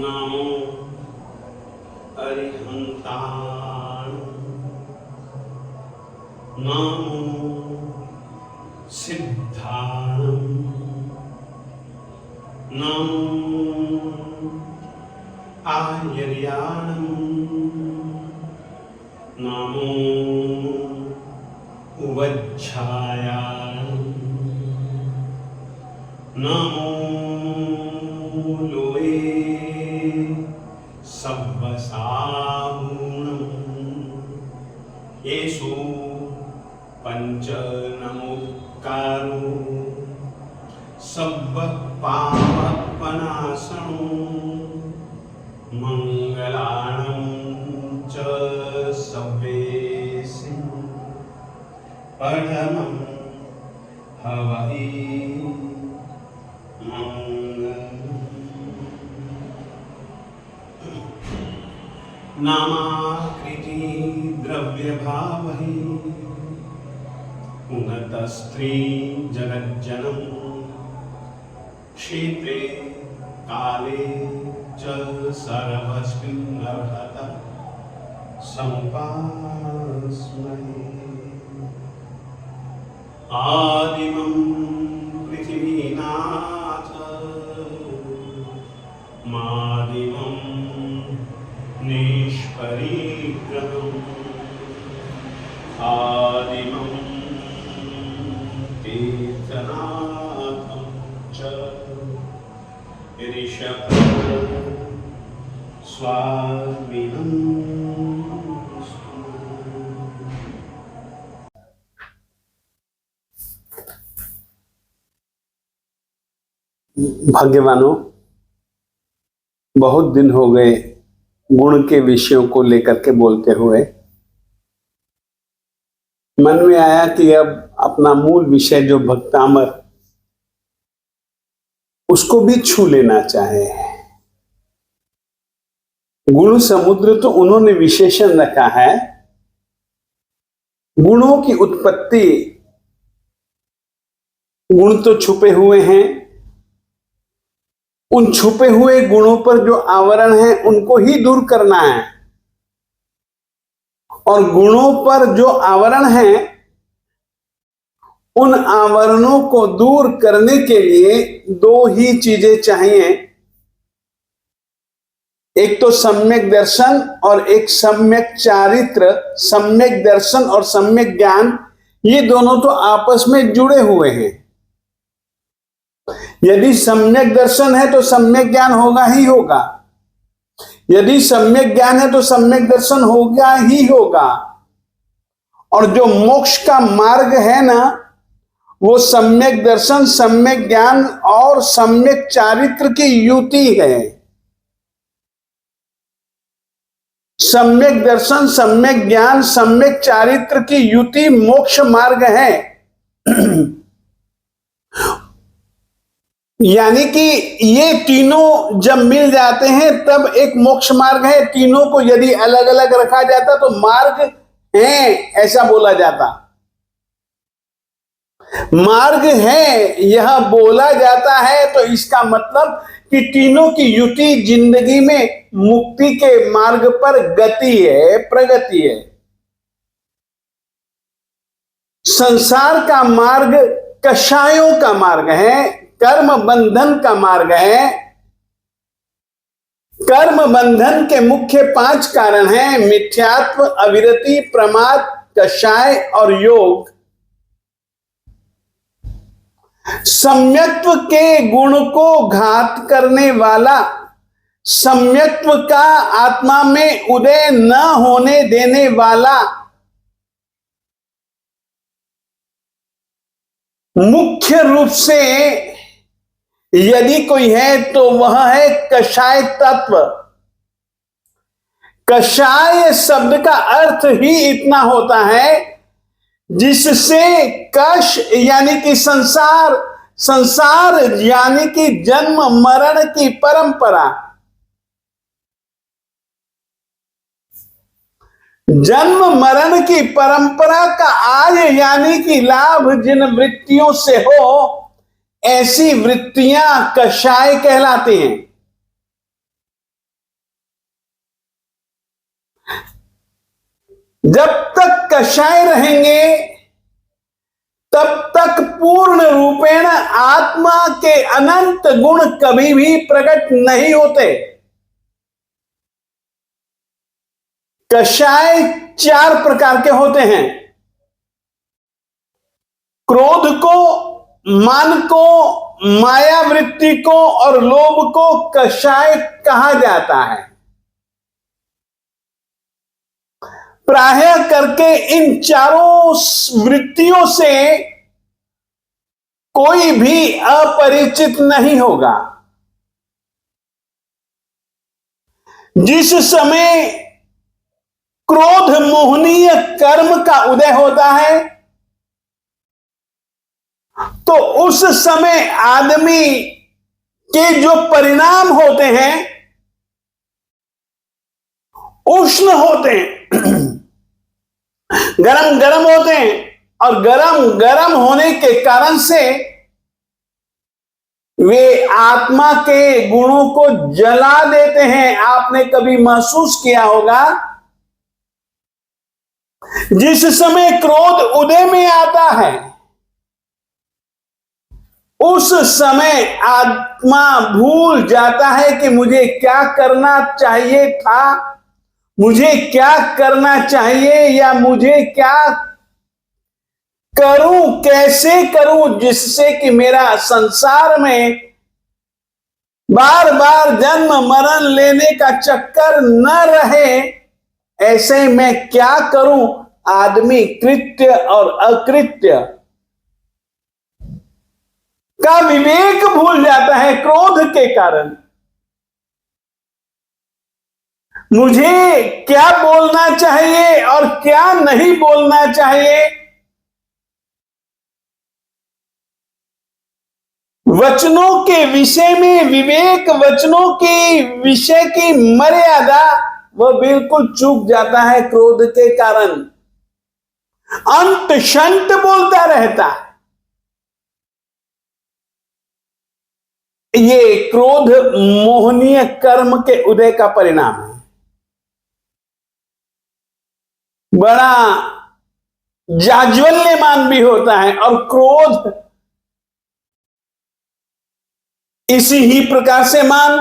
नमो अरिहंताण नमो सिद्धाणं नमो आयर्याणं नमो उवच्छायाणं नमो लोये सब्बसागुणं येषु पंच नमोकारो सब्ब पापनाशनो मंगलाणं च सब्बेषु परमं हवहि नामाकृति द्रव्यभावहि उन्नतस्त्री जगज्जनम क्षेत्रे काले च सर्वस्मिन् अर्हत समुपास्महे आदिमं पृथिवीनाथ मादिमं निष्परिग्रहम् आदिमं तीर्थनाथं च ऋषभ स्वामिनं भाग्यवानों, बहुत दिन हो गए गुण के विषयों को लेकर के बोलते हुए। मन में आया कि अब अपना मूल विषय जो भक्तामर, उसको भी छू लेना चाहे। गुण समुद्र तो उन्होंने विशेषण रखा है। गुणों की उत्पत्ति, गुण तो छुपे हुए हैं, उन छुपे हुए गुणों पर जो आवरण है उनको ही दूर करना है। और गुणों पर जो आवरण है, उन आवरणों को दूर करने के लिए दो ही चीजें चाहिए। एक तो सम्यक दर्शन और एक सम्यक चारित्र। सम्यक दर्शन और सम्यक ज्ञान, ये दोनों तो आपस में जुड़े हुए हैं। यदि सम्यक दर्शन है तो सम्यक ज्ञान होगा ही होगा, यदि सम्यक ज्ञान है तो सम्यक दर्शन होगा ही होगा। और जो मोक्ष का मार्ग है ना, वो सम्यक दर्शन, सम्यक ज्ञान और सम्यक चारित्र की युति है। सम्यक दर्शन, सम्यक ज्ञान, सम्यक चारित्र की युति मोक्ष मार्ग है। यानी कि ये तीनों जब मिल जाते हैं तब एक मोक्ष मार्ग है। तीनों को यदि अलग अलग रखा जाता तो मार्ग है ऐसा बोला जाता। मार्ग है यह बोला जाता है तो इसका मतलब कि तीनों की युति जिंदगी में मुक्ति के मार्ग पर गति है, प्रगति है। संसार का मार्ग कषायों का मार्ग है, कर्म बंधन का मार्ग है। कर्म बंधन के मुख्य 5 कारण हैं: मिथ्यात्व, अविरति, प्रमाद, कषाय और योग। सम्यक्त्व के गुण को घात करने वाला, सम्यक्त्व का आत्मा में उदय न होने देने वाला मुख्य रूप से यदि कोई है तो वह है कषाय तत्व। कषाय शब्द का अर्थ ही इतना होता है जिससे कष यानी कि संसार, संसार यानी कि जन्म मरण की परंपरा, जन्म मरण की परंपरा का आय यानी कि लाभ जिन वृत्तियों से हो, ऐसी वृत्तियां कषाय कहलाती हैं। जब तक कषाय रहेंगे तब तक पूर्ण रूपेण आत्मा के अनंत गुण कभी भी प्रकट नहीं होते। कषाय 4 प्रकार के होते हैं। क्रोध को, मान को, माया वृत्ति को और लोभ को कषाय कहा जाता है। प्रायः करके इन चारों वृत्तियों से कोई भी अपरिचित नहीं होगा। जिस समय क्रोध मोहनीय कर्म का उदय होता है तो उस समय आदमी के जो परिणाम होते हैं उष्ण होते हैं, गरम गरम होते हैं और गरम गरम होने के कारण से वे आत्मा के गुणों को जला देते हैं। आपने कभी महसूस किया होगा, जिस समय क्रोध उदय में आता है उस समय आत्मा भूल जाता है कि मुझे क्या करना चाहिए था, मुझे क्या करना चाहिए या मुझे क्या करूं, कैसे करूं, जिससे कि मेरा संसार में बार बार जन्म मरण लेने का चक्कर न रहे। ऐसे मैं क्या करूं? आदमी कृत्य और अकृत्य का विवेक भूल जाता है क्रोध के कारण। मुझे क्या बोलना चाहिए और क्या नहीं बोलना चाहिए, वचनों के विषय में विवेक, वचनों के विषय की मर्यादा वह बिल्कुल चूक जाता है क्रोध के कारण। अंत शंत बोलता रहता है। ये क्रोध मोहनीय कर्म के उदय का परिणाम है। बड़ा जाज्वल्यमान भी होता है और क्रोध इसी ही प्रकार से मान,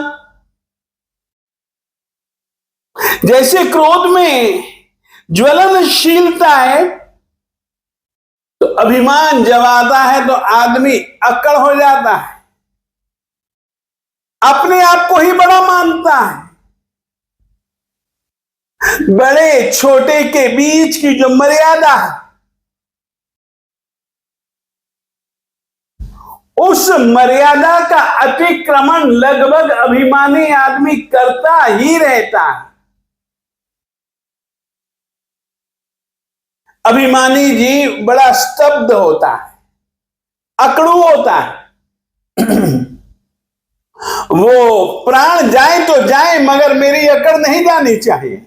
जैसे क्रोध में ज्वलनशीलता है तो अभिमान जब आता है तो आदमी अक्कड़ हो जाता है, अपने आप को ही बड़ा मानता है। बड़े छोटे के बीच की जो मर्यादा है उस मर्यादा का अतिक्रमण लगभग अभिमानी आदमी करता ही रहता है। अभिमानी जी बड़ा स्तब्ध होता है, अकड़ू होता है। वो प्राण जाए तो जाए मगर मेरी अकड़ नहीं जानी चाहिए।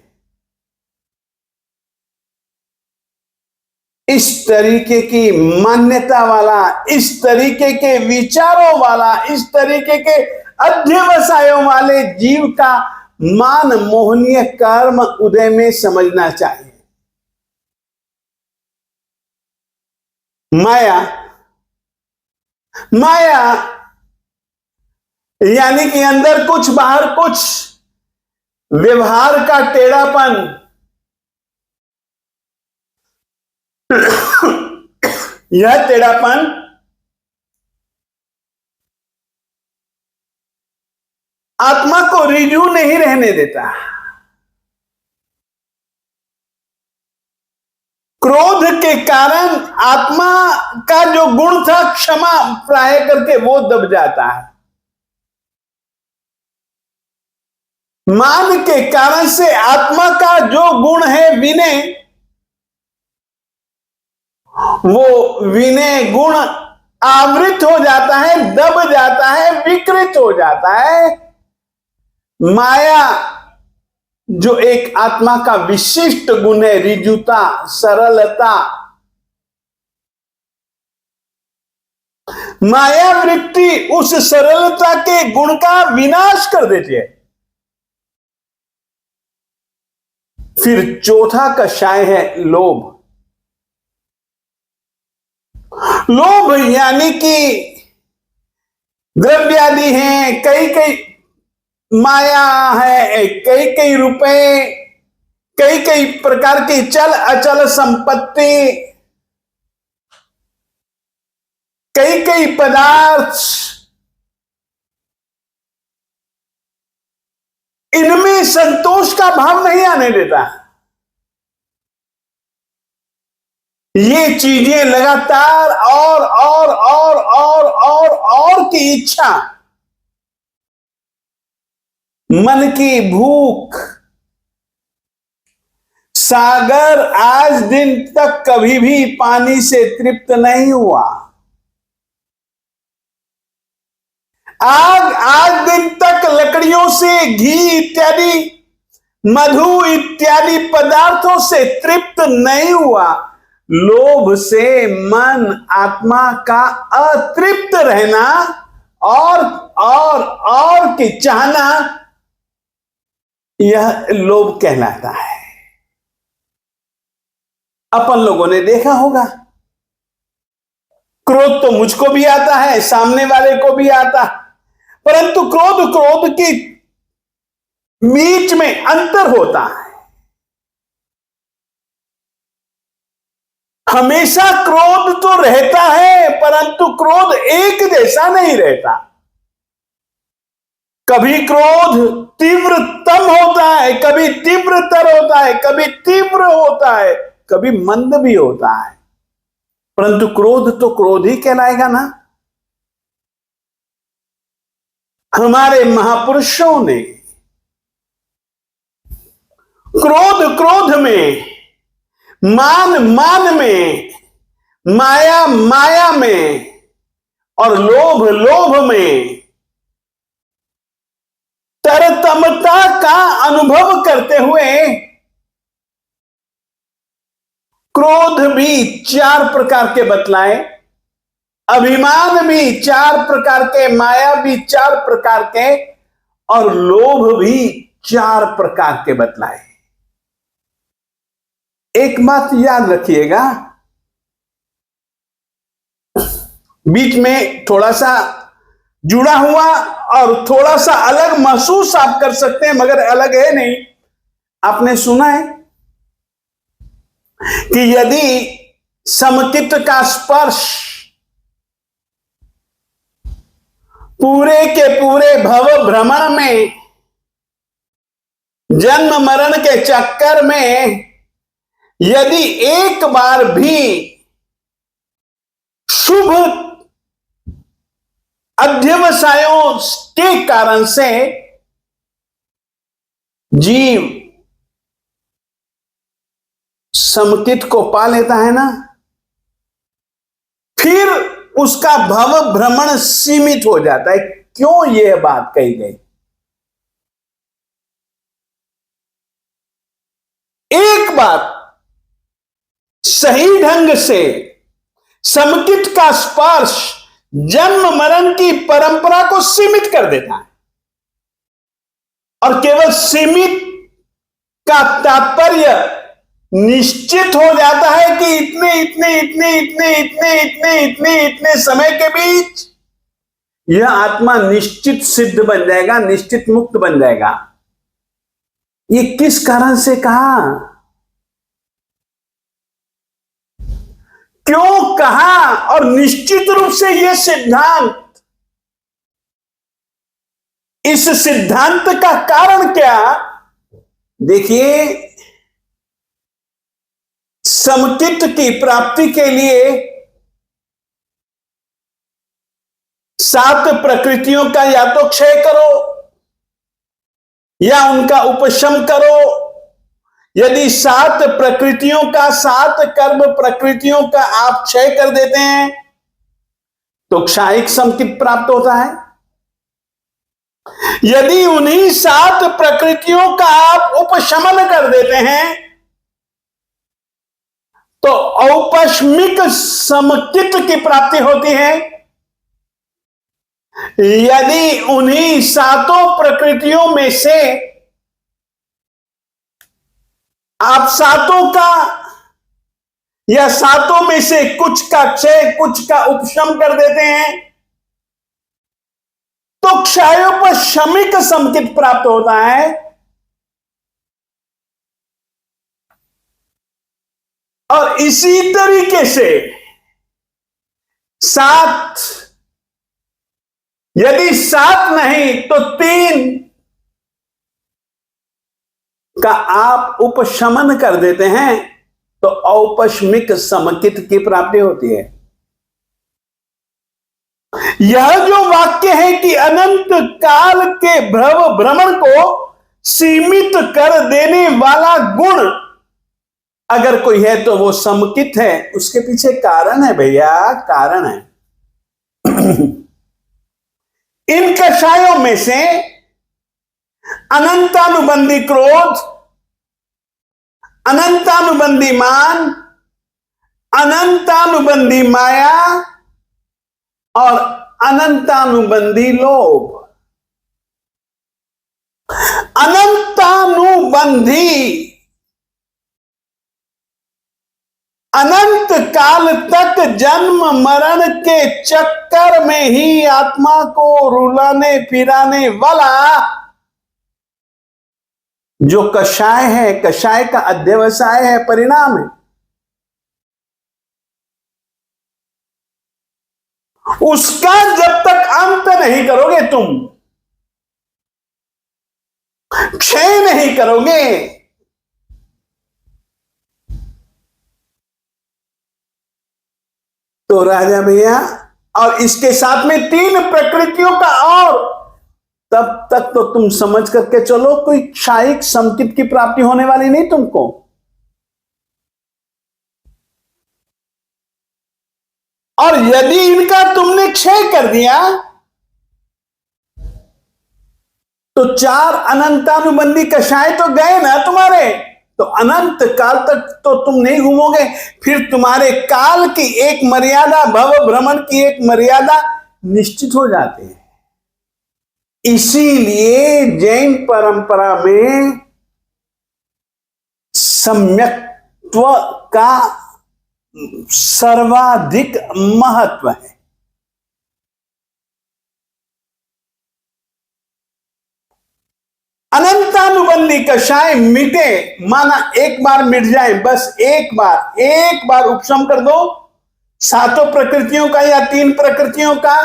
इस तरीके की मान्यता वाला, इस तरीके के विचारों वाला, इस तरीके के अध्यवसायों वाले जीव का मान मोहनीय कर्म उदय में समझना चाहिए। माया, माया यानी कि अंदर कुछ बाहर कुछ, व्यवहार का टेढ़ापन, यह टेढ़ापन आत्मा को रिजू नहीं रहने देता। क्रोध के कारण आत्मा का जो गुण था क्षमा, प्राय करके वो दब जाता है। मान के कारण से आत्मा का जो गुण है विनय, वो विनय गुण आवृत हो जाता है, दब जाता है, विकृत हो जाता है। माया जो एक आत्मा का विशिष्ट गुण है, रिजुता, सरलता, माया वृत्ति उस सरलता के गुण का विनाश कर देती है। फिर चौथा कषाय है लोभ। लोभ यानी कि द्रव्यादि हैं, कई कई माया है, कई कई रुपए, कई कई प्रकार की चल अचल संपत्ति, कई कई पदार्थ, इनमें संतोष का भाव नहीं आने देता। ये चीजें लगातार और की इच्छा, मन की भूख। सागर आज दिन तक कभी भी पानी से तृप्त नहीं हुआ। आग आज दिन तक लकड़ियों से, घी इत्यादि, मधु इत्यादि पदार्थों से तृप्त नहीं हुआ। लोभ से मन आत्मा का अतृप्त रहना और की चाहना, यह लोभ कहलाता है। अपन लोगों ने देखा होगा, क्रोध तो मुझको भी आता है, सामने वाले को भी आता है, परंतु क्रोध के बीच में अंतर होता है। हमेशा क्रोध तो रहता है, परंतु क्रोध एक जैसा नहीं रहता। कभी क्रोध तीव्रतम होता है, कभी तीव्रतर होता है, कभी तीव्र होता है, कभी मंद भी होता है, परंतु क्रोध तो क्रोध ही कहलाएगा ना। हमारे महापुरुषों ने क्रोध में, मान में, माया में और लोभ में तरतमता का अनुभव करते हुए क्रोध भी 4 प्रकार के बतलाए, अभिमान भी 4 प्रकार के, माया भी 4 प्रकार के और लोभ भी 4 प्रकार के बतलाए। एक बात याद रखिएगा, बीच में थोड़ा सा जुड़ा हुआ और थोड़ा सा अलग महसूस आप कर सकते हैं, मगर अलग है नहीं। आपने सुना है कि यदि समकित का स्पर्श पूरे के पूरे भव भ्रमण में, जन्म मरण के चक्कर में यदि एक बार भी शुभ अध्यवसायों के कारण से जीव समकित को पा लेता है ना, फिर उसका भव भ्रमण सीमित हो जाता है। क्यों यह बात कही गई? एक बार सही ढंग से समकित का स्पर्श जन्म मरण की परंपरा को सीमित कर देता है, और केवल सीमित का तात्पर्य निश्चित हो जाता है कि इतने समय के बीच यह आत्मा निश्चित सिद्ध बन जाएगा, निश्चित मुक्त बन जाएगा। ये किस कारण से कहा, क्यों कहा, और निश्चित रूप से यह सिद्धांत, इस सिद्धांत का कारण क्या? देखिए, समकित की प्राप्ति के लिए 7 प्रकृतियों का या तो क्षय करो या उनका उपशम करो। यदि 7 प्रकृतियों का, 7 कर्म प्रकृतियों का आप क्षय कर देते हैं तो क्षायिक समकित प्राप्त होता है। यदि उन्हीं 7 प्रकृतियों का आप उपशमन कर देते हैं तो औपशमिक समकित की प्राप्ति होती है। यदि उन्हीं 7 प्रकृतियों में से आप सातों का या सातों में से कुछ का क्षय कुछ का उपशम कर देते हैं तो क्षयोपशमिक समकित प्राप्त होता है। और इसी तरीके से सात, यदि सात नहीं तो तीन का आप उपशमन कर देते हैं तो औपशमिक समकित की प्राप्ति होती है। यह जो वाक्य है कि अनंत काल के भ्रव भ्रमण को सीमित कर देने वाला गुण अगर कोई है तो वो समकित है। उसके पीछे कारण है भैया, कारण है। इन कषायों में से अनंतानुबंधी क्रोध, अनंतानुबंधी मान, अनंतानुबंधी माया और अनंतानुबंधी लोभ। अनंतानुबंधी अनंत काल तक जन्म मरण के चक्कर में ही आत्मा को रुलाने फिराने वाला जो कषाय है, कषाय का अध्यवसाय है, परिणाम है। उसका जब तक अंत नहीं करोगे तुम, क्षय नहीं करोगे, तो राजा भैया, और इसके साथ में तीन प्रकृतियों का, और तब तक तो तुम समझ करके चलो कोई क्षायिक समकित की प्राप्ति होने वाली नहीं तुमको। और यदि इनका तुमने क्षय कर दिया तो चार अनंतानुबंधी कषाय तो गए ना तुम्हारे, तो अनंत काल तक तो तुम नहीं घूमोगे। फिर तुम्हारे काल की एक मर्यादा, भव भ्रमण की एक मर्यादा निश्चित हो जाती है। इसीलिए जैन परंपरा में सम्यक्त्व का सर्वाधिक महत्व है। अनंतानुबंधी कषाय मिटे, माना एक बार मिट जाए, बस एक बार उपशम कर दो सातों प्रकृतियों का या तीन प्रकृतियों का।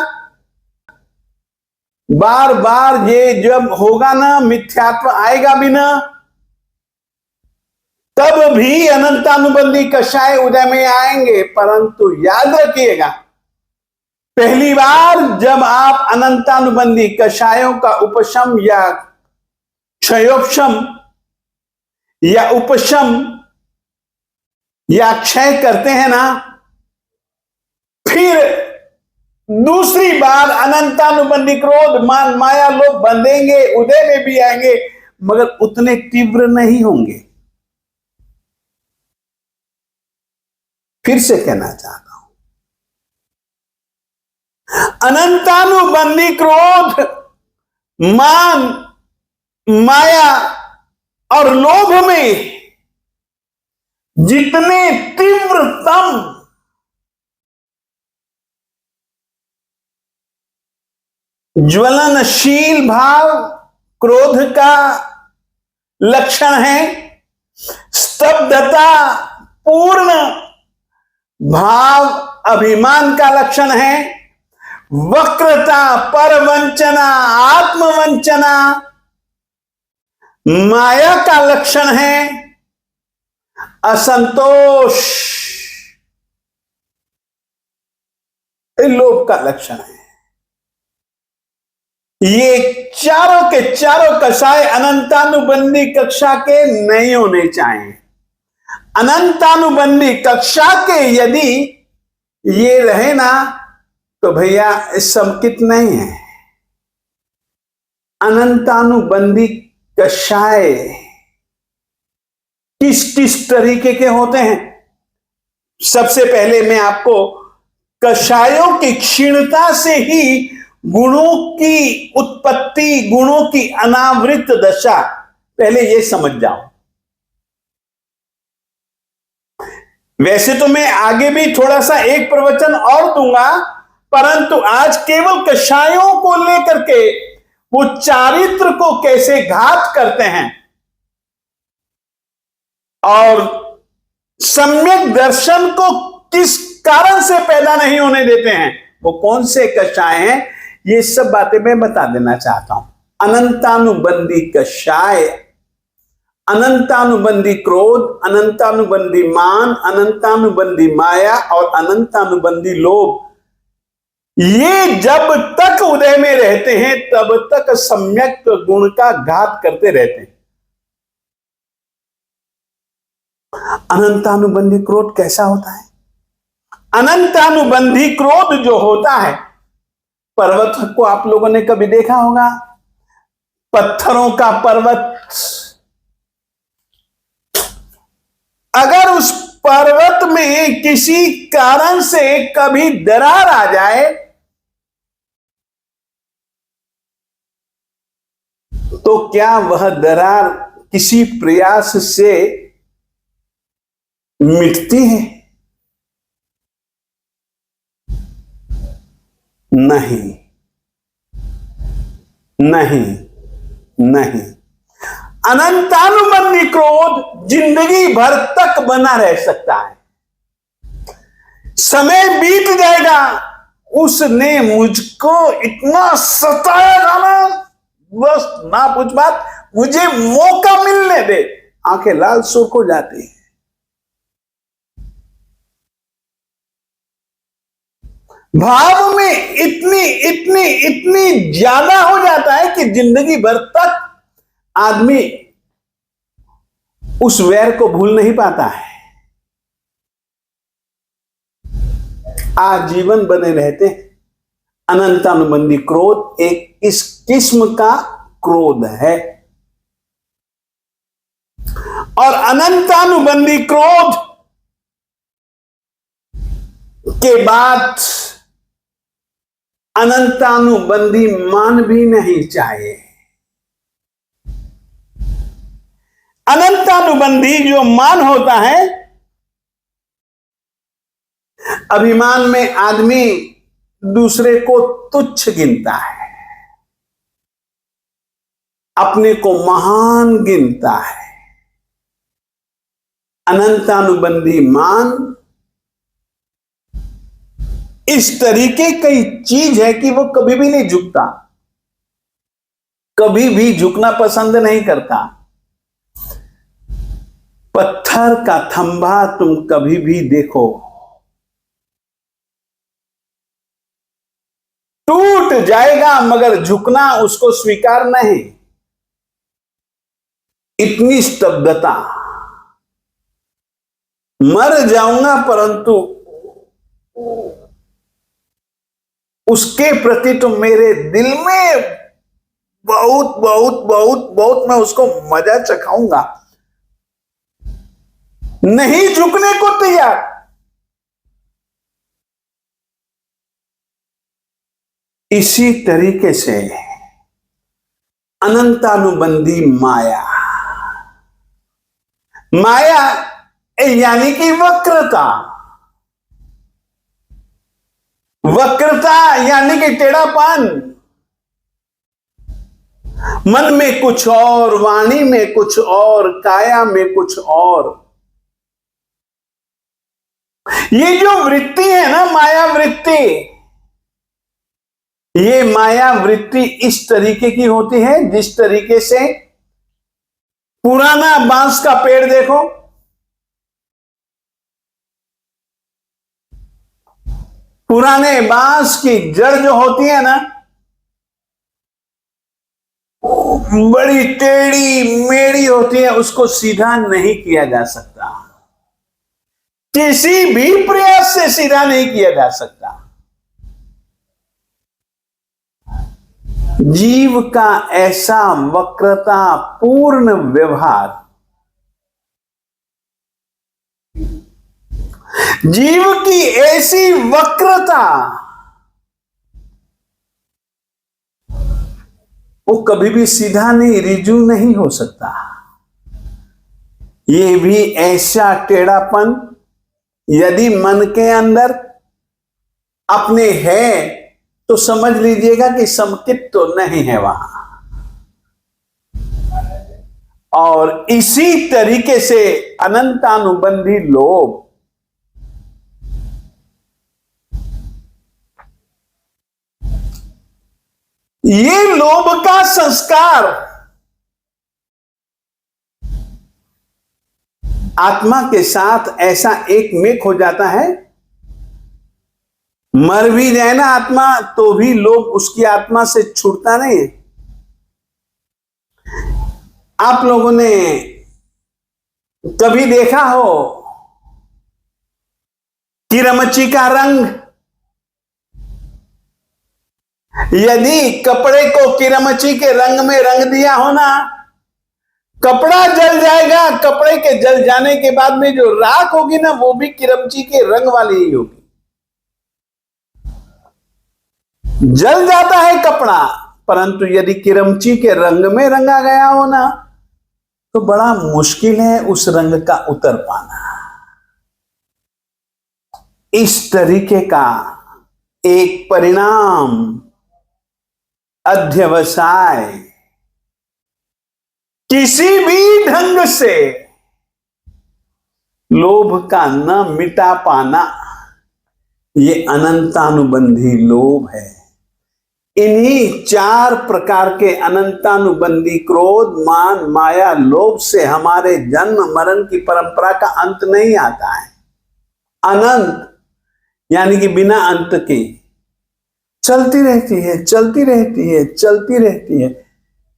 बार बार ये जब होगा ना, मिथ्यात्व आएगा भी ना, तब भी अनंतानुबंधी कषाय उदय में आएंगे। परंतु याद रखिएगा, पहली बार जब आप अनंतानुबंधी कषायों का उपशम या क्षयोपशम या उपशम या क्षय करते हैं ना, फिर दूसरी बार अनंतानुबंधी क्रोध मान माया लोभ बंधेंगे, उदय में भी आएंगे, मगर उतने तीव्र नहीं होंगे। फिर से कहना चाहता हूं, अनंतानुबंधी क्रोध, मान, माया और लोभ में जितने तीव्रतम ज्वलनशील भाव क्रोध का लक्षण है, स्तब्धता पूर्ण भाव अभिमान का लक्षण है, वक्रता, परवंचना, आत्मवंचना माया का लक्षण है, असंतोष लोभ का लक्षण है। ये चारों के चारों कषाय अनंतानुबंधी कक्षा के नहीं होने चाहिए। अनंतानुबंधी कक्षा के यदि ये रहे ना तो भैया समकित नहीं है। अनंतानुबंधी कषाय किस किस तरीके के होते हैं? सबसे पहले मैं आपको कषायों की क्षीणता से ही गुणों की उत्पत्ति, गुणों की अनावृत दशा, पहले ये समझ जाओ। वैसे तो मैं आगे भी थोड़ा सा एक प्रवचन और दूंगा, परंतु आज केवल कषायों को लेकर के वो चारित्र को कैसे घात करते हैं और सम्यक दर्शन को किस कारण से पैदा नहीं होने देते हैं, वो कौन से कषाय हैं, ये सब बातें मैं बता देना चाहता हूं। अनंतानुबंधी कषाय, अनंतानुबंधी क्रोध, अनंतानुबंधी मान, अनंतानुबंधी माया और अनंतानुबंधी लोभ, ये जब तक उदय में रहते हैं तब तक सम्यक गुण का घात करते रहते हैं। अनंतानुबंधी क्रोध कैसा होता है? अनंतानुबंधी क्रोध जो होता है, पर्वत को आप लोगों ने कभी देखा होगा, पत्थरों का पर्वत, अगर उस पर्वत में किसी कारण से कभी दरार आ जाए तो क्या वह दरार किसी प्रयास से मिटती है? नहीं, नहीं, नहीं। अनंतानुबंधी क्रोध जिंदगी भर तक बना रह सकता है। समय बीत जाएगा, उसने मुझको इतना सताया था ना, बस ना पूछ बात, मुझे मौका मिलने दे, आंखें लाल सुर्ख हो जाती है। भाव में इतनी इतनी इतनी ज्यादा हो जाता है कि जिंदगी भर तक आदमी उस वैर को भूल नहीं पाता है, आजीवन बने रहते हैं। अनंतानुबंधी क्रोध एक इस किस्म का क्रोध है, और अनंतानुबंधी क्रोध के बाद अनंतानुबंधी मान भी नहीं चाहिए। अनंतानुबंधी जो मान होता है, अभिमान में आदमी दूसरे को तुच्छ गिनता है, अपने को महान गिनता है। अनंतानुबंधी मान इस तरीके की चीज है कि वो कभी भी नहीं झुकता, कभी भी झुकना पसंद नहीं करता। पत्थर का थंभा तुम कभी भी देखो, टूट जाएगा मगर झुकना उसको स्वीकार नहीं। इतनी स्तब्धता, मर जाऊंगा परंतु उसके प्रति तो मेरे दिल में बहुत बहुत बहुत बहुत मैं उसको मजा चखाऊंगा, नहीं झुकने को तैयार। इसी तरीके से अनंतानुबंधी माया, माया यानी कि वक्रता, वक्रता यानी कि टेढ़ापन, मन में कुछ और, वाणी में कुछ और, काया में कुछ और। ये जो वृत्ति है ना, माया वृत्ति, ये माया वृत्ति इस तरीके की होती है जिस तरीके से पुराना बांस का पेड़ देखो, पुराने बांस की जड़ जो होती है ना, बड़ी टेढ़ी मेढ़ी होती है, उसको सीधा नहीं किया जा सकता, किसी भी प्रयास से सीधा नहीं किया जा सकता। जीव का ऐसा वक्रता पूर्ण व्यवहार, जीव की ऐसी वक्रता, वो कभी भी सीधा नहीं, रिजू नहीं हो सकता। ये भी ऐसा टेढ़ापन यदि मन के अंदर अपने है तो समझ लीजिएगा कि समकित तो नहीं है वहां। और इसी तरीके से अनंतानुबंधी लोभ, ये लोभ का संस्कार आत्मा के साथ ऐसा एक मेक हो जाता है, मर भी जाए ना आत्मा तो भी लोभ उसकी आत्मा से छूटता नहीं है। आप लोगों ने कभी देखा हो किरमची का रंग? यदि कपड़े को किरमची के रंग में रंग दिया हो ना, कपड़ा जल जाएगा, कपड़े के जल जाने के बाद में जो राख होगी ना वो भी किरमची के रंग वाली ही होगी। जल जाता है कपड़ा, परंतु यदि किरमची के रंग में रंगा गया हो ना तो बड़ा मुश्किल है उस रंग का उतर पाना। इस तरीके का एक परिणाम अध्यवसाय किसी भी ढंग से लोभ का न मिटा पाना, ये अनंतानुबंधी लोभ है। इन्हीं 4 प्रकार के अनंतानुबंधी क्रोध, मान, माया, लोभ से हमारे जन्म मरण की परंपरा का अंत नहीं आता है। अनंत यानी कि बिना अंत के चलती रहती है, चलती रहती है, चलती रहती है।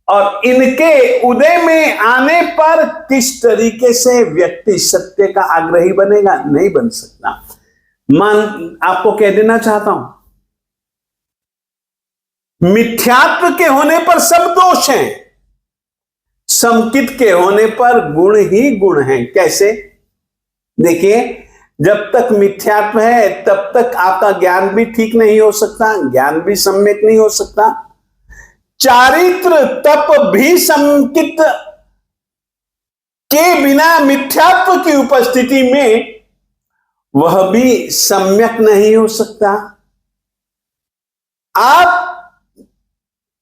और इनके उदय में आने पर किस तरीके से व्यक्ति सत्य का आग्रही बनेगा? नहीं बन सकता। आपको कह देना चाहता हूं, मिथ्यात्व के होने पर सब दोष हैं, समकित के होने पर गुण ही गुण हैं। कैसे? देखिए, जब तक मिथ्यात्व है तब तक आपका ज्ञान भी ठीक नहीं हो सकता, ज्ञान भी सम्यक नहीं हो सकता। चारित्र तप भी समकित के बिना मिथ्यात्व की उपस्थिति में वह भी सम्यक नहीं हो सकता। आप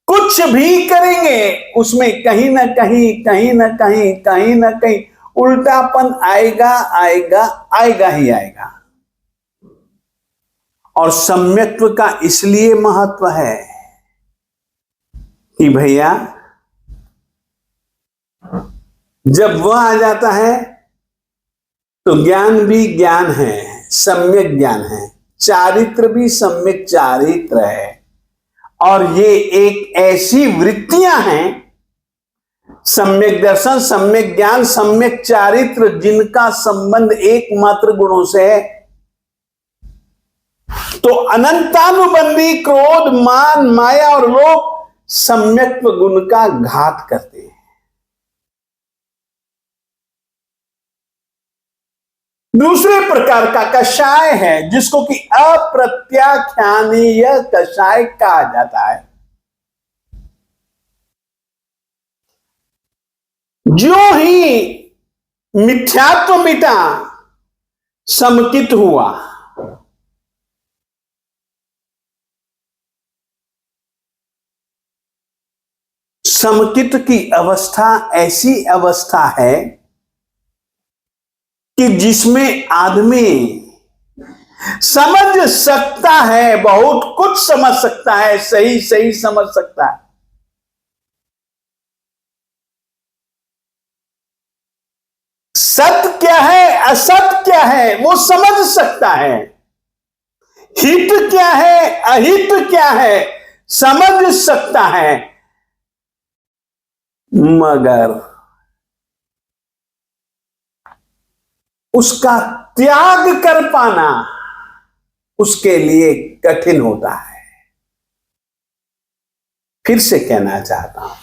कुछ भी करेंगे उसमें कहीं ना कहीं उल्टापन आएगा आएगा आएगा ही आएगा। और सम्यक्त्व का इसलिए महत्व है कि भैया जब वह आ जाता है तो ज्ञान भी ज्ञान है, सम्यक ज्ञान है, चारित्र भी सम्यक चारित्र है। और ये एक ऐसी वृत्तियां हैं, सम्यक दर्शन, सम्यक ज्ञान, सम्यक चारित्र, जिनका संबंध एकमात्र गुणों से है। तो अनंतानुबंधी क्रोध, मान, माया और लोभ सम्यक्त्व गुण का घात करते हैं। दूसरे प्रकार का कषाय है जिसको कि अप्रत्याख्यानीय कषाय कहा जाता है। जो ही मिथ्यात्व मिटा, समकित हुआ। समकित की अवस्था ऐसी अवस्था है कि जिसमें आदमी समझ सकता है, बहुत कुछ समझ सकता है, सही सही समझ सकता है। सत्य क्या है, असत्य क्या है, वो समझ सकता है। हित क्या है, अहित क्या है, समझ सकता है। मगर उसका त्याग कर पाना उसके लिए कठिन होता है। फिर से कहना चाहता हूं,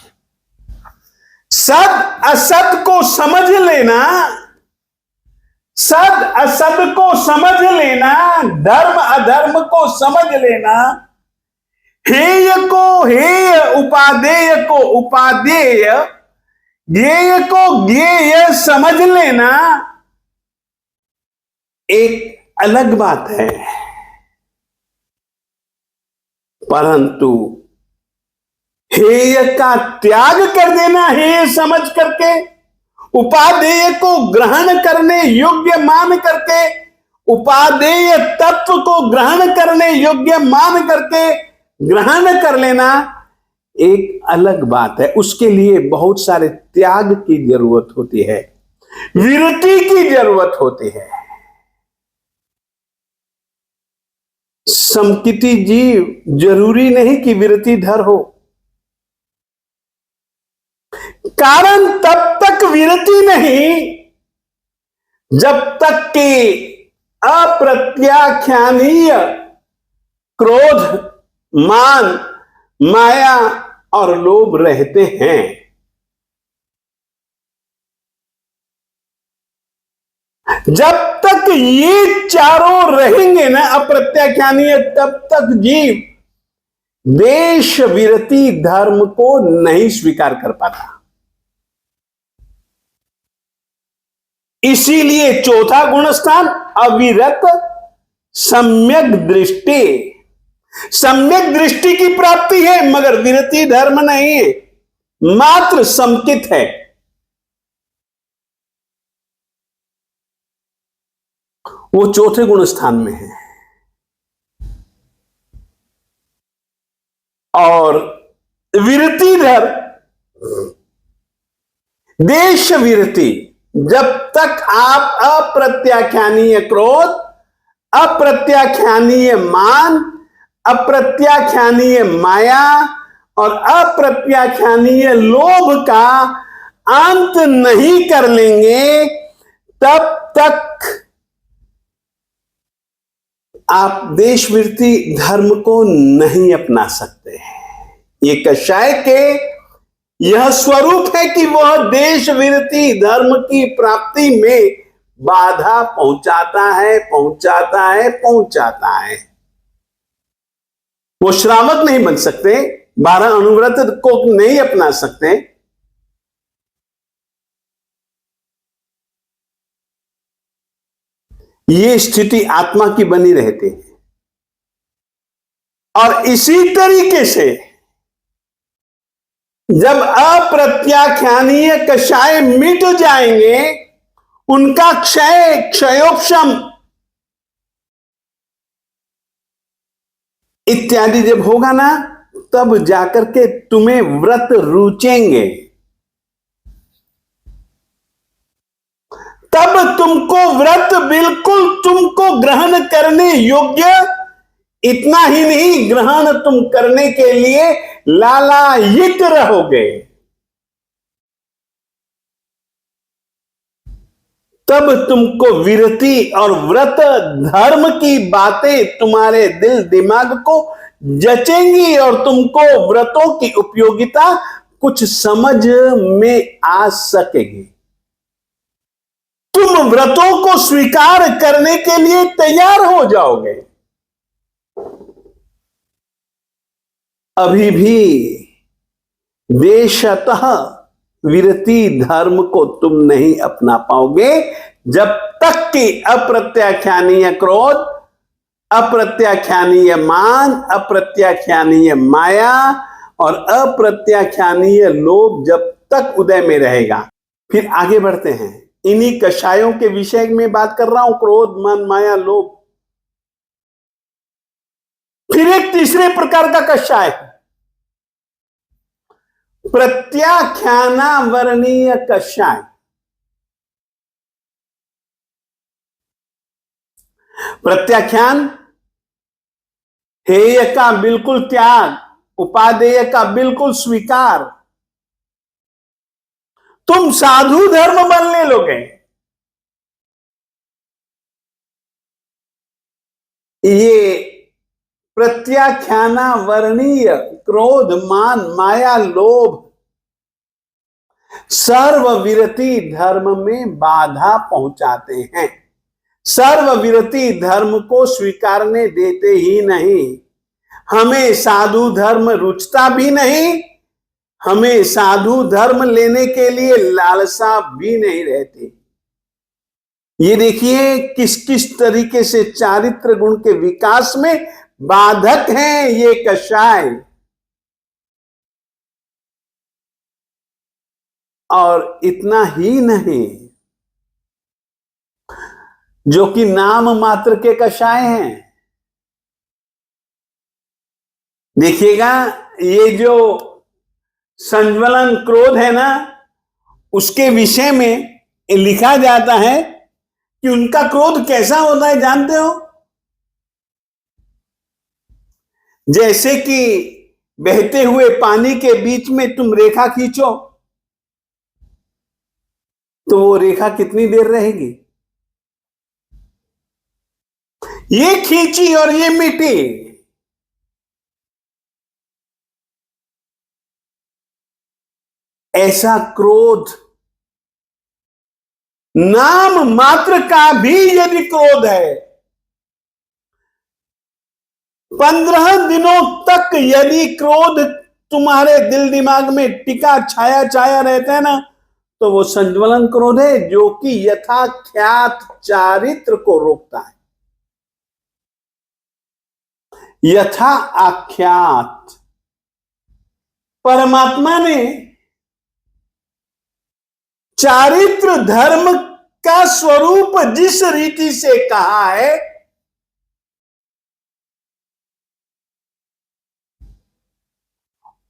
सद असत को समझ लेना, सद असत को समझ लेना, धर्म अधर्म को समझ लेना, हेय को हेय, उपादेय को उपादेय, ज्ञेय को ज्ञेय समझ लेना, एक अलग बात है, परंतु हेय का त्याग कर देना, हेय समझ करके, उपादेय को ग्रहण करने योग्य मान करके, उपादेय तत्व को ग्रहण करने योग्य मान करके ग्रहण कर लेना एक अलग बात है। उसके लिए बहुत सारे त्याग की जरूरत होती है, विरति की जरूरत होती है। समकिति जीव जरूरी नहीं कि विरतिधर हो, कारण तब तक विरति नहीं जब तक कि अप्रत्याख्यानीय क्रोध, मान, माया और लोभ रहते हैं। जब तक ये चारों रहेंगे ना अप्रत्याख्यानीय, तब तक जीव देश विरति धर्म को नहीं स्वीकार कर पाता। इसीलिए चौथा गुणस्थान अविरत सम्यक दृष्टि, सम्यक दृष्टि की प्राप्ति है मगर विरति धर्म नहीं है, मात्र समकित है। वो चौथे गुणस्थान में है। और विरतिधर देश विरति, जब तक आप अप्रत्याख्यानीय क्रोध, अप्रत्याख्यानीय मान, अप्रत्याख्यानीय माया और अप्रत्याख्यानीय लोभ का अंत नहीं कर लेंगे, तब तक आप देशवृत्ति धर्म को नहीं अपना सकते हैं। ये कषाय के यह स्वरूप है कि वह देशवृत्ति धर्म की प्राप्ति में बाधा पहुंचाता है, पहुंचाता है, पहुंचाता है। वो श्रावक नहीं बन सकते, 12 अनुव्रत को नहीं अपना सकते। ये स्थिति आत्मा की बनी रहती है। और इसी तरीके से जब अप्रत्याख्यानीय कषाय मिट जाएंगे, उनका क्षय, क्षयोपशम इत्यादि जब होगा ना, तब जाकर के तुम्हें व्रत रुचेंगे, तब तुमको व्रत बिल्कुल तुमको ग्रहण करने योग्य, इतना ही नहीं ग्रहण तुम करने के लिए लालायित रहोगे। तब तुमको विरति और व्रत धर्म की बातें तुम्हारे दिल दिमाग को जचेंगी और तुमको व्रतों की उपयोगिता कुछ समझ में आ सकेगी। तुम व्रतों को स्वीकार करने के लिए तैयार हो जाओगे। अभी भी देशतः विरति धर्म को तुम नहीं अपना पाओगे जब तक कि अप्रत्याख्यानीय क्रोध, अप्रत्याख्यानीय मान, अप्रत्याख्यानीय माया और अप्रत्याख्यानीय लोभ जब तक उदय में रहेगा। फिर आगे बढ़ते हैं। इन्हीं कषायों के विषय में बात कर रहा हूं, क्रोध, मान, माया, लोभ। फिर एक तीसरे प्रकार का कषाय, प्रत्याख्यानावरणीय कषाय। प्रत्याख्यान, हेय का बिल्कुल त्याग, उपादेय का बिल्कुल स्वीकार। तुम साधु धर्म बनने लोगे। ये प्रत्याख्यानावरणीय क्रोध, मान, माया, लोभ सर्वविरति धर्म में बाधा पहुंचाते हैं। सर्वविरति धर्म को स्वीकारने देते ही नहीं। हमें साधु धर्म रुचता भी नहीं, हमें साधु धर्म लेने के लिए लालसा भी नहीं रहती। ये देखिए किस किस तरीके से चारित्र गुण के विकास में बाधक हैं ये कषाय। और इतना ही नहीं, जो कि नाम मात्र के कषाय हैं। देखिएगा, ये जो संज्वलन क्रोध है ना, उसके विषय में लिखा जाता है कि उनका क्रोध कैसा होता है जानते हो? जैसे कि बहते हुए पानी के बीच में तुम रेखा खींचो तो वो रेखा कितनी देर रहेगी? ये खींची और ये मिटी। ऐसा क्रोध, नाम मात्र का भी यदि क्रोध है, 15 दिनों तक यदि क्रोध तुम्हारे दिल दिमाग में टिका छाया छाया रहता है ना, तो वो संज्वलन क्रोध है, जो कि यथाख्यात चारित्र को रोकता है। यथा आख्यात, परमात्मा ने चारित्र धर्म का स्वरूप जिस रीति से कहा है,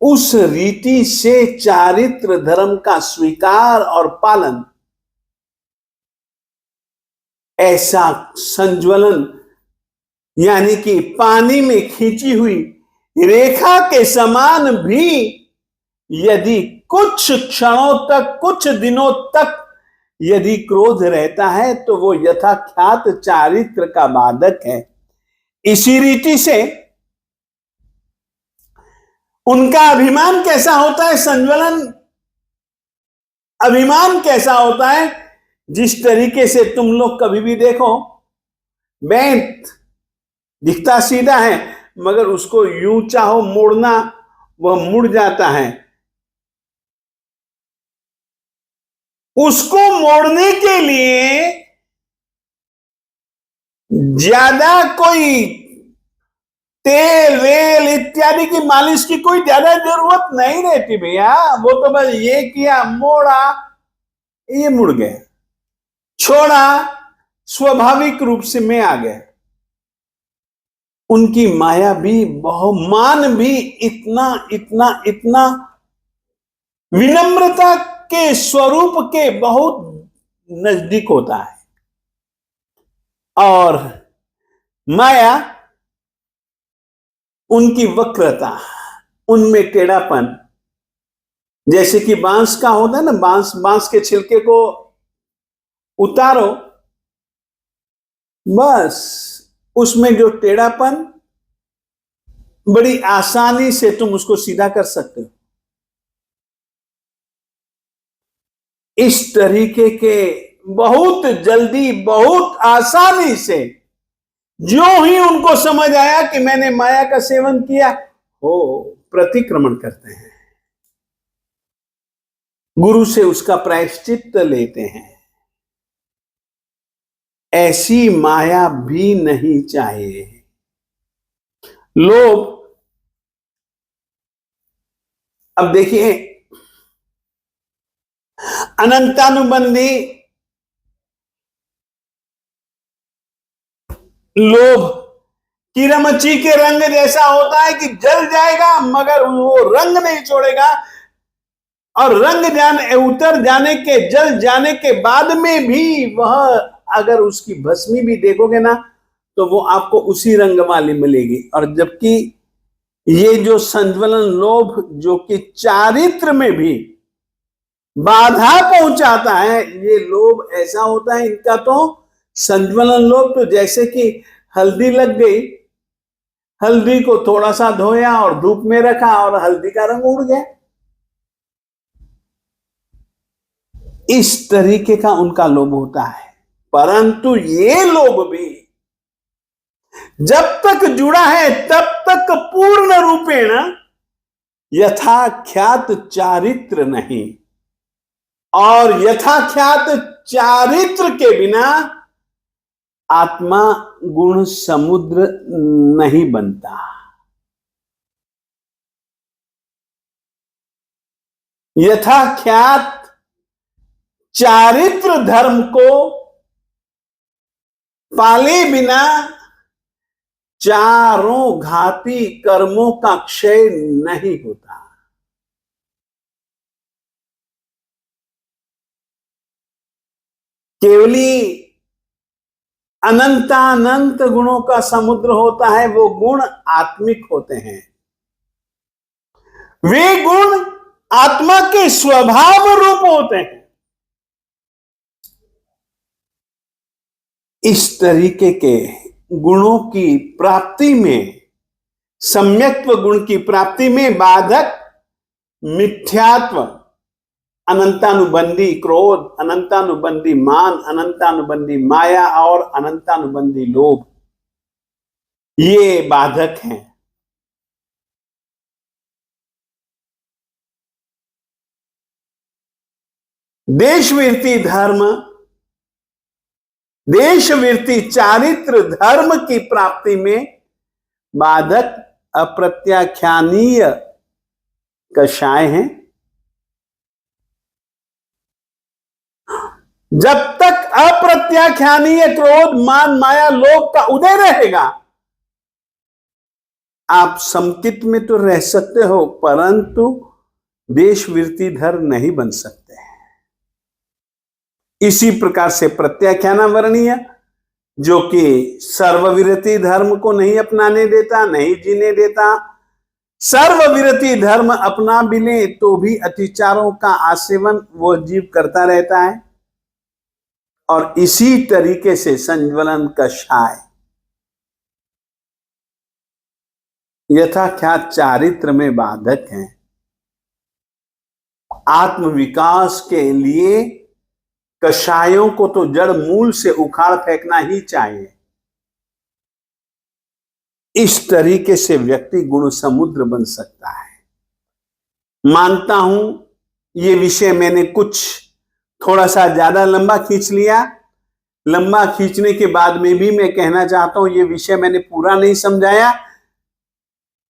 उस रीति से चारित्र धर्म का स्वीकार और पालन, ऐसा संज्वलन यानी कि पानी में खींची हुई रेखा के समान भी यदि कुछ क्षणों तक, कुछ दिनों तक यदि क्रोध रहता है, तो वो यथाख्यात चारित्र का बाधक है। इसी रीति से उनका अभिमान कैसा होता है? संज्वलन अभिमान कैसा होता है? जिस तरीके से तुम लोग कभी भी देखो, बेंत दिखता सीधा है, मगर उसको यूं चाहो मोड़ना, वह मुड़ जाता है। उसको मोड़ने के लिए ज्यादा कोई तेल वेल इत्यादि की मालिश की कोई ज्यादा जरूरत नहीं रहती भैया। वो तो बस ये किया, मोड़ा, ये मुड़ गया, छोड़ा, स्वाभाविक रूप से मैं आ गया। उनकी माया भी, बहुमान भी इतना इतना इतना विनम्रता के स्वरूप के बहुत नजदीक होता है। और माया, उनकी वक्रता, उनमें टेढ़ापन, जैसे कि बांस का होता है ना, बांस के छिलके को उतारो, बस उसमें जो टेढ़ापन, बड़ी आसानी से तुम उसको सीधा कर सकते हो। इस तरीके के बहुत जल्दी, बहुत आसानी से, जो ही उनको समझ आया कि मैंने माया का सेवन किया, वो प्रतिक्रमण करते हैं, गुरु से उसका प्रायश्चित्त लेते हैं। ऐसी माया भी नहीं चाहिए। लोग, अब देखिए, अनंतानुबंधी लोभ किरमची के रंग जैसा होता है कि जल जाएगा मगर वो रंग नहीं छोड़ेगा, और उतर जाने के, जल जाने के बाद में भी वह, अगर उसकी भस्मी भी देखोगे ना, तो वो आपको उसी रंग वाली मिलेगी। और जबकि ये जो संज्वलन लोभ, जो कि चारित्र में भी बाधा पहुंचाता है, ये लोभ ऐसा होता है, इनका तो संज्वलन लोभ तो जैसे कि हल्दी लग गई, हल्दी को थोड़ा सा धोया और धूप में रखा और हल्दी का रंग उड़ गया। इस तरीके का उनका लोभ होता है। परंतु ये लोभ भी जब तक जुड़ा है, तब तक पूर्ण रूपेण यथाख्यात चारित्र नहीं। और यथाख्यात चारित्र के बिना आत्मा गुण समुद्र नहीं बनता। यथाख्यात चारित्र धर्म को पाले बिना चारों घाती कर्मों का क्षय नहीं होता। केवली अनंतानंत गुणों का समुद्र होता है, वो गुण आत्मिक होते हैं। वे गुण आत्मा के स्वभाव रूप होते हैं। इस तरीके के गुणों की प्राप्ति में, सम्यक्त्व गुण की प्राप्ति में बाधक मिथ्यात्व, अनंतानुबंधी क्रोध, अनंतानुबंधी मान, अनंतानुबंधी माया और अनंतानुबंधी लोभ, ये बाधक हैं। देशवृत्ति धर्म, देशवृत्ति चारित्र धर्म की प्राप्ति में बाधक अप्रत्याख्यानीय कषाय हैं। जब तक अप्रत्याख्यानीय क्रोध, मान, माया, लोभ का उदय रहेगा, आप समचित्त में तो रह सकते हो, परंतु देशवृत्ति धर नहीं बन सकते। इसी प्रकार से प्रत्याख्याना वर्णीय, जो कि सर्वविरति धर्म को नहीं अपनाने देता, नहीं जीने देता। सर्वविरति धर्म अपना भी ले तो भी अतिचारों का आसेवन वो जीव करता रहता है। और इसी तरीके से संज्वलन कषाय यथाख्यात चारित्र में बाधक हैं। आत्म विकास के लिए कषायों को तो जड़ मूल से उखाड़ फेंकना ही चाहिए। इस तरीके से व्यक्ति गुण समुद्र बन सकता है। मानता हूं ये विषय मैंने कुछ थोड़ा सा ज्यादा लंबा खींच लिया। लंबा खींचने के बाद में भी मैं कहना चाहता हूं ये विषय मैंने पूरा नहीं समझाया,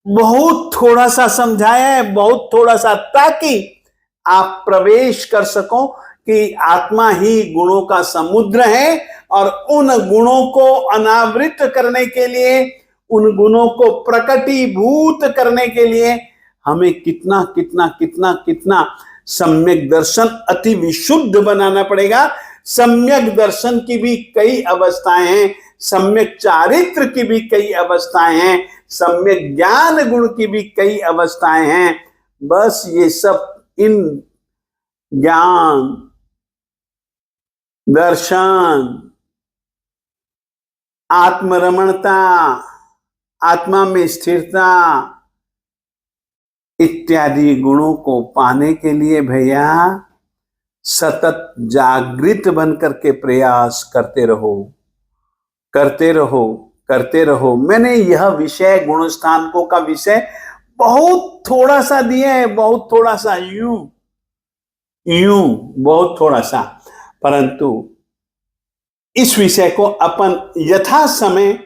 बहुत थोड़ा सा समझाया है, बहुत थोड़ा सा, ताकि आप प्रवेश कर सको कि आत्मा ही गुणों का समुद्र है और उन गुणों को अनावृत करने के लिए, उन गुणों को प्रकटीभूत करने के लिए हमें कितना कितना कितना कितना सम्यक दर्शन अति विशुद्ध बनाना पड़ेगा। सम्यक दर्शन की भी कई अवस्थाएं हैं, सम्यक चारित्र की भी कई अवस्थाएं हैं, सम्यक ज्ञान गुण की भी कई अवस्थाएं हैं। बस ये सब इन ज्ञान, दर्शन, आत्मरमणता, आत्मा में स्थिरता इत्यादि गुणों को पाने के लिए भैया सतत जागृत बनकर के प्रयास करते रहो, करते रहो, करते रहो। मैंने यह विषय गुणस्थानकों का विषय बहुत थोड़ा सा दिया है, बहुत थोड़ा सा, यूं बहुत थोड़ा सा, परंतु इस विषय को अपन यथा समय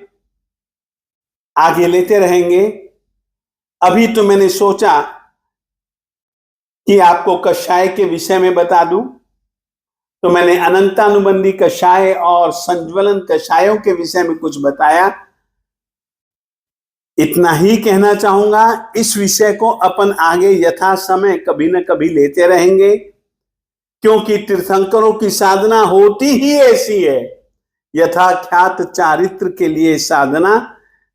आगे लेते रहेंगे। अभी तो मैंने सोचा कि आपको कषाय के विषय में बता दूं, तो मैंने अनंतानुबंधी कषाय और संज्वलन कषायों के विषय में कुछ बताया। इतना ही कहना चाहूंगा। इस विषय को अपन आगे यथा समय कभी न कभी लेते रहेंगे, क्योंकि तीर्थंकरों की साधना होती ही ऐसी है। यथाख्यात चारित्र के लिए साधना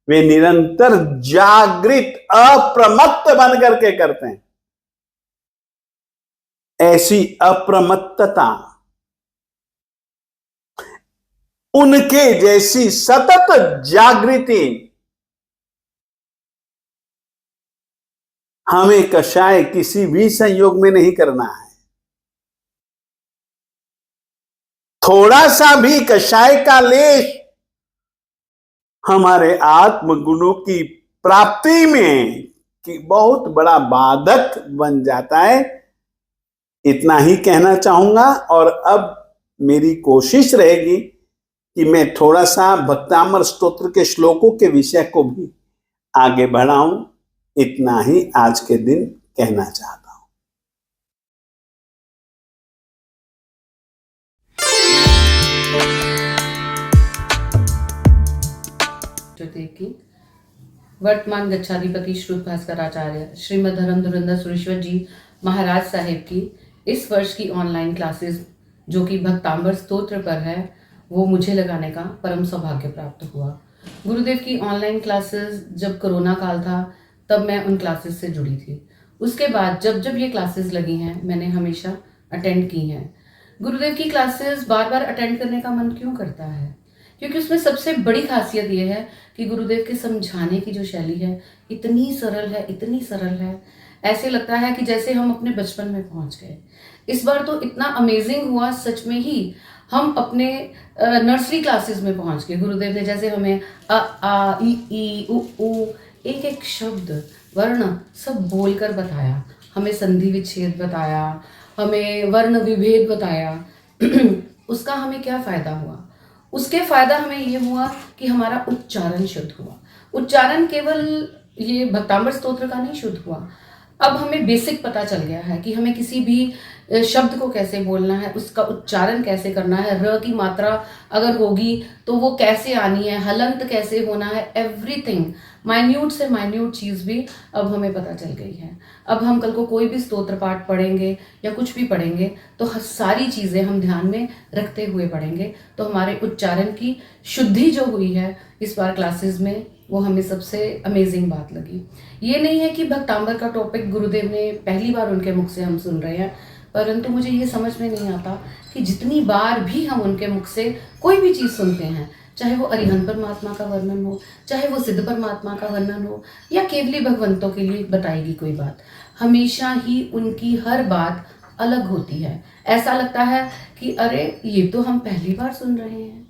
वे निरंतर जागृत अप्रमत्त बन करके करते हैं। ऐसी अप्रमत्तता, उनके जैसी सतत जागृति हमें कषाय किसी भी संयोग में नहीं करना है। थोड़ा सा भी कषाय का लेश हमारे आत्मगुणों की प्राप्ति में कि बहुत बड़ा बाधक बन जाता है। इतना ही कहना चाहूंगा। और अब मेरी कोशिश रहेगी कि मैं थोड़ा सा भक्तामर स्तोत्र के श्लोकों के विषय को भी आगे बढ़ाऊं। इतना ही आज के दिन कहना चाहता हूं। की वर्तमान गच्छाधिपति श्रुत भास्कराचार्य श्रीमद धर्म धुरंधर सुरेश्वर जी महाराज साहिब की इस वर्ष की ऑनलाइन क्लासेस जो कि भक्तांबर स्तोत्र पर है, वो मुझे लगाने का परम सौभाग्य प्राप्त हुआ। गुरुदेव की ऑनलाइन क्लासेस जब कोरोना काल था तब मैं उन क्लासेस से जुड़ी थी। उसके बाद जब जब ये क्लासेस लगी हैं मैंने हमेशा अटेंड की हैं। गुरुदेव की क्लासेस बार बार अटेंड करने का मन क्यों करता है? क्योंकि उसमें सबसे बड़ी खासियत ये है कि गुरुदेव के समझाने की जो शैली है इतनी सरल है, इतनी सरल है, ऐसे लगता है कि जैसे हम अपने बचपन में पहुंच गए। इस बार तो इतना अमेजिंग हुआ, सच में ही हम अपने नर्सरी क्लासेस में पहुंच गए। गुरुदेव ने जैसे हमें अ आ ई उ ऊ एक एक शब्द वर्ण सब बोलकर बताया, हमें संधि विच्छेद बताया, हमें वर्ण विभेद बताया। उसका हमें क्या फायदा हुआ? उसके फायदा हमें ये हुआ कि हमारा उच्चारण शुद्ध हुआ। उच्चारण केवल ये भक्तांबर स्तोत्र का नहीं शुद्ध हुआ, अब हमें बेसिक पता चल गया है कि हमें किसी भी शब्द को कैसे बोलना है, उसका उच्चारण कैसे करना है, र की मात्रा अगर होगी तो वो कैसे आनी है, हलंत कैसे होना है, एवरीथिंग माइन्यूट से माइन्यूट चीज़ भी अब हमें पता चल गई है। अब हम कल को कोई भी स्तोत्र पाठ पढ़ेंगे या कुछ भी पढ़ेंगे तो सारी चीज़ें हम ध्यान में रखते हुए पढ़ेंगे, तो हमारे उच्चारण की शुद्धि जो हुई है इस बार क्लासेस में वो हमें सबसे अमेजिंग बात लगी। ये नहीं है कि भक्तांबर का टॉपिक गुरुदेव ने पहली बार उनके मुख से हम सुन रहे हैं, परंतु मुझे ये समझ में नहीं आता कि जितनी बार भी हम उनके मुख से कोई भी चीज़ सुनते हैं, चाहे वो अरिहंत परमात्मा का वर्णन हो, चाहे वो सिद्ध परमात्मा का वर्णन हो, या केवली भगवंतों के लिए बताएगी कोई बात, हमेशा ही उनकी हर बात अलग होती है। ऐसा लगता है कि अरे ये तो हम पहली बार सुन रहे हैं,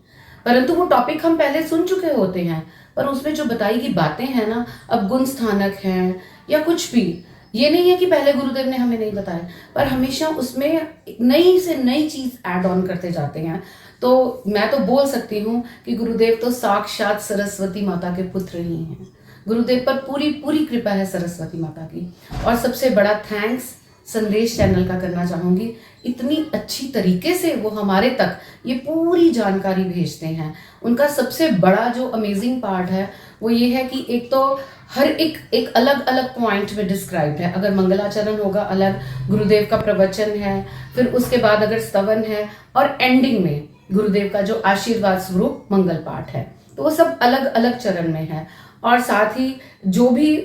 परंतु वो टॉपिक हम पहले सुन चुके होते हैं, पर उसमें जो बताई गई बातें हैं ना, अब गुण स्थानक हैं या कुछ भी, ये नहीं है कि पहले गुरुदेव ने हमें नहीं बताया, पर हमेशा उसमें नई से नई चीज़ ऐड ऑन करते जाते हैं। तो मैं तो बोल सकती हूँ कि गुरुदेव तो साक्षात सरस्वती माता के पुत्र ही हैं। गुरुदेव पर पूरी पूरी कृपा है सरस्वती माता की। और सबसे बड़ा थैंक्स संदेश चैनल का करना चाहूँगी, इतनी अच्छी तरीके से वो हमारे तक ये पूरी जानकारी भेजते हैं। उनका सबसे बड़ा जो अमेजिंग पार्ट है वो ये है कि एक तो हर एक अलग अलग पॉइंट में डिस्क्राइब्ड है। अगर मंगलाचरण होगा अलग, गुरुदेव का प्रवचन है, फिर उसके बाद अगर स्तवन है, और एंडिंग में गुरुदेव का जो आशीर्वाद स्वरूप मंगल पाठ है, तो वो सब अलग अलग चरण में है। और साथ ही जो भी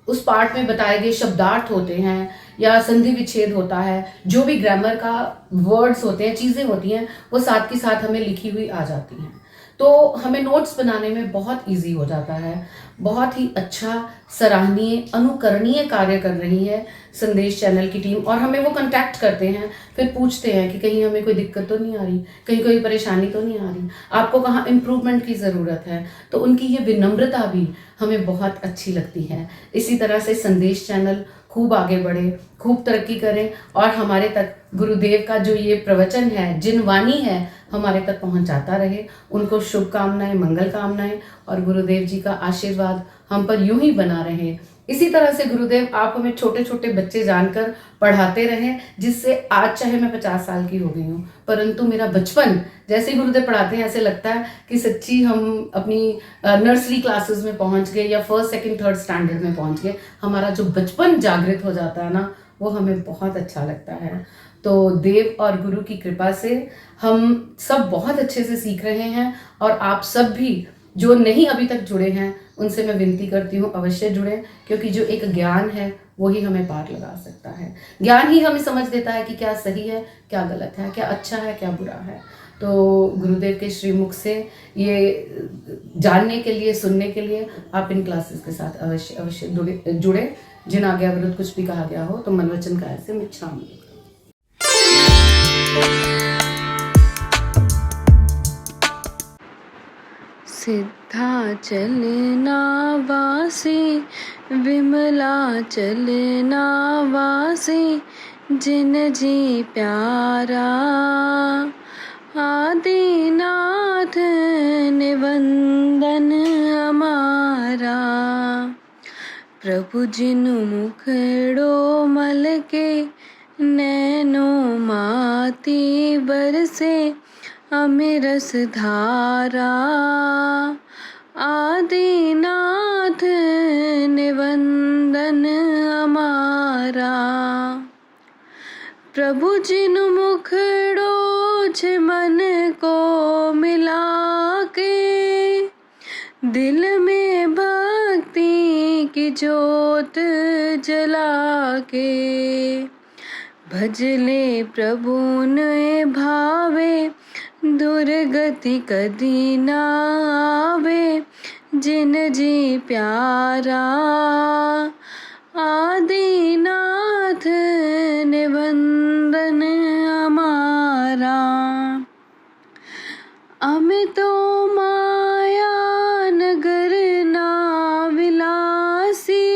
उस पार्ट में बताए गए शब्दार्थ होते हैं या संधि विच्छेद होता है, जो भी ग्रामर का वर्ड्स होते हैं, चीज़ें होती हैं, वो साथ के साथ हमें लिखी हुई आ जाती हैं, तो हमें नोट्स बनाने में बहुत इजी हो जाता है। बहुत ही अच्छा, सराहनीय, अनुकरणीय कार्य कर रही है संदेश चैनल की टीम। और हमें वो कांटेक्ट करते हैं, फिर पूछते हैं कि कहीं हमें कोई दिक्कत तो नहीं आ रही, कहीं कोई परेशानी तो नहीं आ रही, आपको कहाँ इम्प्रूवमेंट की ज़रूरत है। तो उनकी ये विनम्रता भी हमें बहुत अच्छी लगती है। इसी तरह से संदेश चैनल खूब आगे बढ़े, खूब तरक्की करें, और हमारे तक गुरुदेव का जो ये प्रवचन है, जिन वाणी है, हमारे तक पहुंचाता रहे। उनको शुभकामनाएं, मंगल कामनाएं, और गुरुदेव जी का आशीर्वाद हम पर यूं ही बना रहे। इसी तरह से गुरुदेव आप हमें छोटे छोटे बच्चे जानकर पढ़ाते रहें, जिससे आज चाहे मैं 50 साल की हो गई हूँ, परंतु मेरा बचपन जैसे ही गुरुदेव पढ़ाते हैं ऐसे लगता है कि सच्ची हम अपनी नर्सरी क्लासेस में पहुँच गए या फर्स्ट सेकंड थर्ड स्टैंडर्ड में पहुँच गए। हमारा जो बचपन जागृत हो जाता है ना, वो हमें बहुत अच्छा लगता है। तो देव और गुरु की कृपा से हम सब बहुत अच्छे से सीख रहे हैं, और आप सब भी जो नहीं अभी तक जुड़े हैं उनसे मैं विनती करती हूँ अवश्य जुड़ें, क्योंकि जो एक ज्ञान है वही हमें पार लगा सकता है। ज्ञान ही हमें समझ देता है कि क्या सही है, क्या गलत है, क्या अच्छा है, क्या बुरा है। तो गुरुदेव के श्रीमुख से ये जानने के लिए, सुनने के लिए आप इन क्लासेस के साथ अवश्य अवश्य जुड़े। जिन आज्ञा विरुद्ध कुछ भी कहा गया हो तो मन वचन काया से मिच्छामि। सिद्धाचल नावासी विमलाचल नावासी जिन जी प्यारा आदिनाथ ने वंदन हमारा। प्रभु जिनु मुखड़ो मल के नैनो माती बरसे अमिरस धारा। आदिनाथ ने वंदन हमारा। प्रभु जिनु मुखड़ो छे मन को मिला के, दिल में भक्ति की ज्योत जला के। भजले प्रभु ने भावे, दुर्गति कदी ना आवे जिन जी प्यारा। आदिनाथ ने वंदन हमारा। अमित तो माया नगर ना विलासी,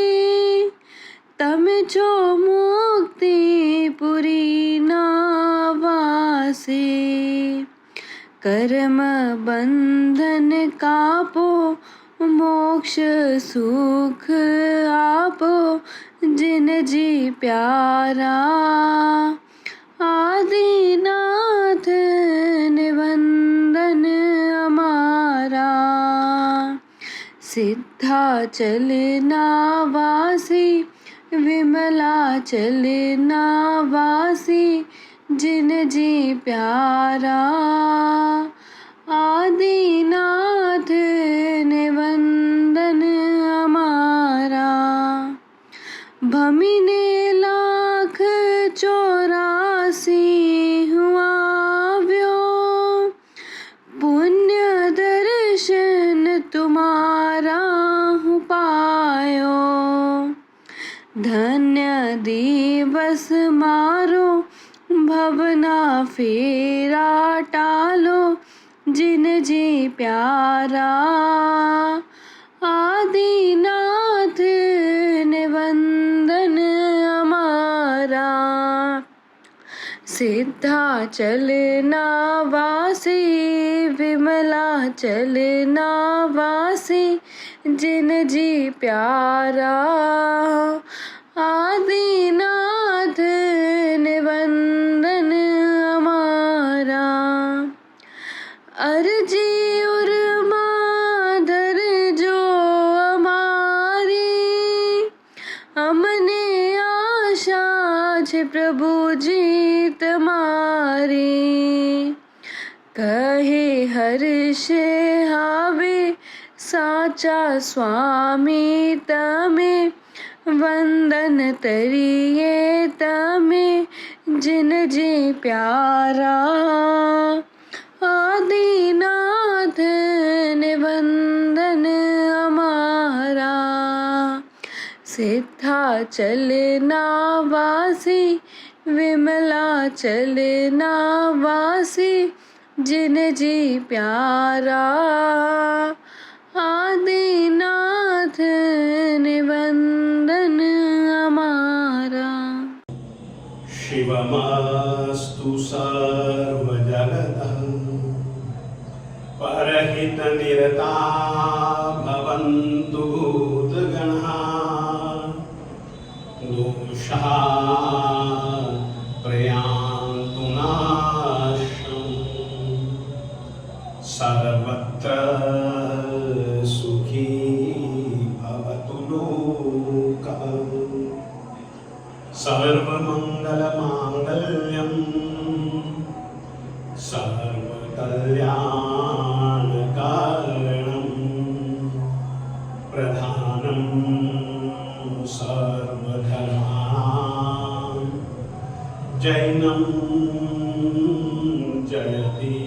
तम जो मुक्ति पुरी ना वासी। कर्म बंधन कापो, मोक्ष सुख आपो जिन जी प्यारा। आदिनाथ ने वंदन हमारा। सिद्धाचल नावासी, विमलाचल नावासी जिन जी प्यारा। आदिनाथ ने वंदन हमारा। भमिने लाख 84 हुआ व्यो, पुण्य दर्शन तुम्हारा हूँ पायो। धन्य दिवस मारो, भवना फेरा टालो जिन जी प्यारा। आदिनाथ ने वंदन हमारा। सिद्धाचल नावासी, विमलाचल नावासी जिन जी प्यारा। आदिनाथ ने वंदन हमारा। अर्जी उर माधर जो हमारी, हमने आशा छे प्रभु जी तुम्हारी। कहे हर्ष हावे साचा स्वामी तमे, वंदन तरिये तमे जिन जी प्यारा। आदिनाथ ने वंदन हमारा। सिद्धाचल नावासी, विमलाचल नावासी जिन जी प्यारा। आदिनाथ ने वंदन हमारा। शिवमस्तु सर्वजगतः, परहितनिरता भवन्तु भूतगणाः। दोषाः प्रयान्तु नाशम्, सर्वत्र सुखी भवतु लोकः। सर्वमङ्गलमाङ्गल्यं सर्वकल्याणकारणं, प्रधानं सर्वधर्माणां, जैनं जयति।